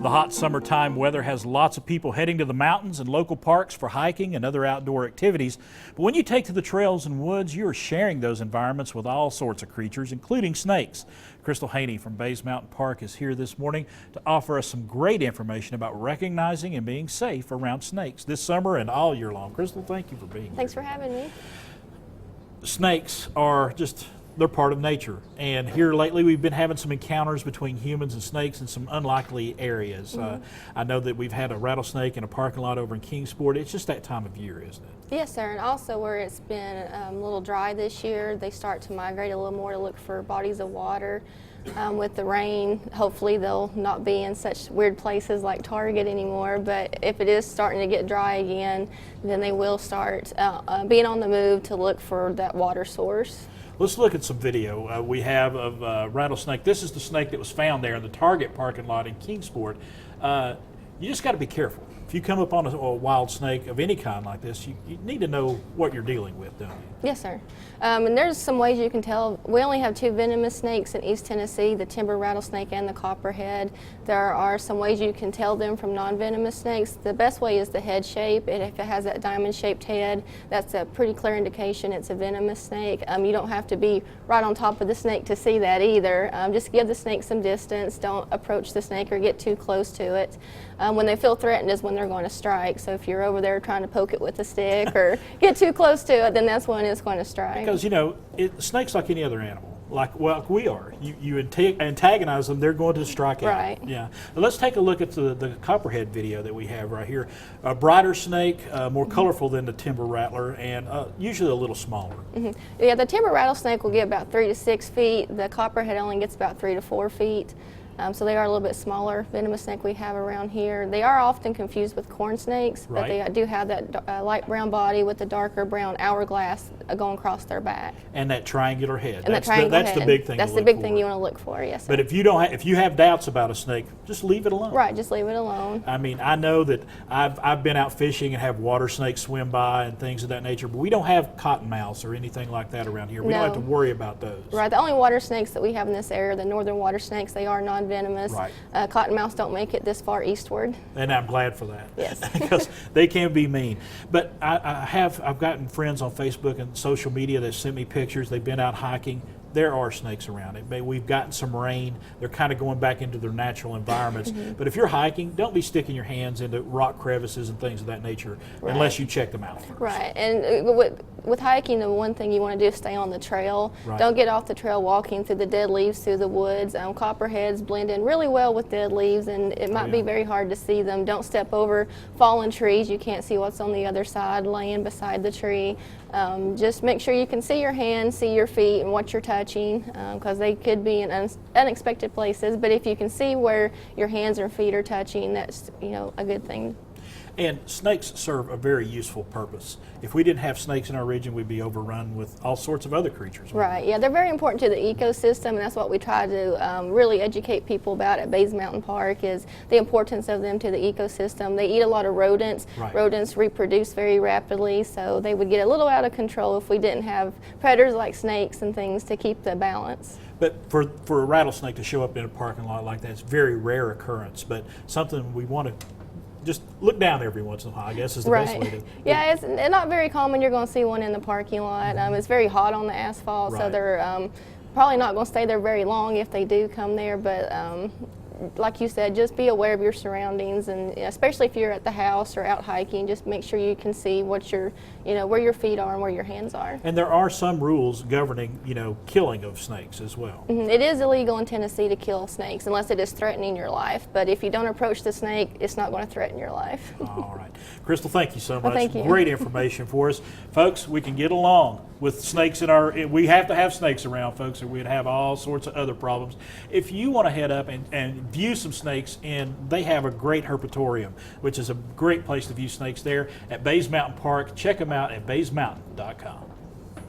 The hot summertime weather has lots of people heading to the mountains and local parks for hiking and other outdoor activities. But when you take to the trails and woods, you are sharing those environments with all sorts of creatures, including snakes. Krystal Haney from Bays Mountain Park is here this morning to offer us some great information about recognizing and being safe around snakes this summer and all year long. Krystal, thank you for being here. Thanks for having me. Snakes are they're part of nature, and here lately we've been having some encounters between humans and snakes in some unlikely areas. I know that we've had a rattlesnake in a parking lot over in Kingsport. It's just that time of year, isn't it? Yes, sir, and also where it's been a little dry this year, they start to migrate a little more to look for bodies of water. With the rain, hopefully they'll not be in such weird places like Target anymore, but if it is starting to get dry again, then they will start being on the move to look for that water source. Let's look at some video we have of rattlesnake. This is the snake that was found there in the Target parking lot in Kingsport. You just got to be careful. If you come up on a wild snake of any kind like this, you need to know what you're dealing with, don't you? Yes, sir. And there's some ways you can tell. We only have two venomous snakes in East Tennessee, the timber rattlesnake and the copperhead. There are some ways you can tell them from non-venomous snakes. The best way is the head shape. If it has that diamond-shaped head, that's a pretty clear indication it's a venomous snake. You don't have to be right on top of the snake to see that either. Just give the snake some distance. Don't approach the snake or get too close to it. When they feel threatened is when they're going to strike. So if you're over there trying to poke it with a stick or get too close to it, then that's when it's going to strike. Because, you know, snake's like any other animal. Like we are. You antagonize them, they're going to strike out. Right. Yeah. Now let's take a look at the copperhead video that we have right here. A brighter snake, more colorful than the timber rattler, and usually a little smaller. Yeah, the timber rattlesnake will get about 3 to 6 feet. The copperhead only gets about 3 to 4 feet. So they are a little bit smaller venomous snake we have around here. They are often confused with corn snakes, but they do have that light brown body with the darker brown hourglass going across their back. And that triangular head. And that's the big thing. That's the big thing you want to look for. Yes, sir. But if you have doubts about a snake, just leave it alone. Right, just leave it alone. I mean, I know that I've been out fishing and have water snakes swim by and things of that nature, but we don't have cottonmouths or anything like that around here. We don't have to worry about those. Right. The only water snakes that we have in this area are the northern water snakes. They are non-venomous. Right. Cottonmouths don't make it this far eastward. And I'm glad for that. Yes. Because they can be mean. But I've gotten friends on Facebook and social media that sent me pictures. They've been out hiking. There are snakes around it. We've gotten some rain. They're kind of going back into their natural environments. But if you're hiking, don't be sticking your hands into rock crevices and things of that nature unless you check them out first. Right. And with hiking, the one thing you want to do is stay on the trail. Right. Don't get off the trail walking through the dead leaves through the woods. Copperheads blend in really well with dead leaves, and it might be very hard to see them. Don't step over fallen trees. You can't see what's on the other side laying beside the tree. Just make sure you can see your hands, see your feet, and what you're touching, because they could be in unexpected places. But if you can see where your hands or feet are touching, that's a good thing. And snakes serve a very useful purpose. If we didn't have snakes in our region, we'd be overrun with all sorts of other creatures. Right, yeah, they're very important to the ecosystem, and that's what we try to really educate people about at Bays Mountain Park, is the importance of them to the ecosystem. They eat a lot of rodents. Right. Rodents reproduce very rapidly, so they would get a little out of control if we didn't have predators like snakes and things to keep the balance. But for a rattlesnake to show up in a parking lot like that, it's a very rare occurrence, but something we want to just look down every once in a while, I guess, is the best way to. Yeah, it's not very common you're going to see one in the parking lot. It's very hot on the asphalt, so they're probably not going to stay there very long if they do come there, but like you said, just be aware of your surroundings, and especially if you're at the house or out hiking, just make sure you can see what where your feet are and where your hands are. And there are some rules governing, killing of snakes as well. It is illegal in Tennessee to kill snakes unless it is threatening your life. But if you don't approach the snake, it's not going to threaten your life. All right. Krystal, thank you so much. Well, thank you. Great information for us. Folks, we can get along with snakes we have to have snakes around, folks, or we'd have all sorts of other problems. If you want to head up and view some snakes, and they have a great herpetarium, which is a great place to view snakes there at Bays Mountain Park. Check them out at baysmountain.com.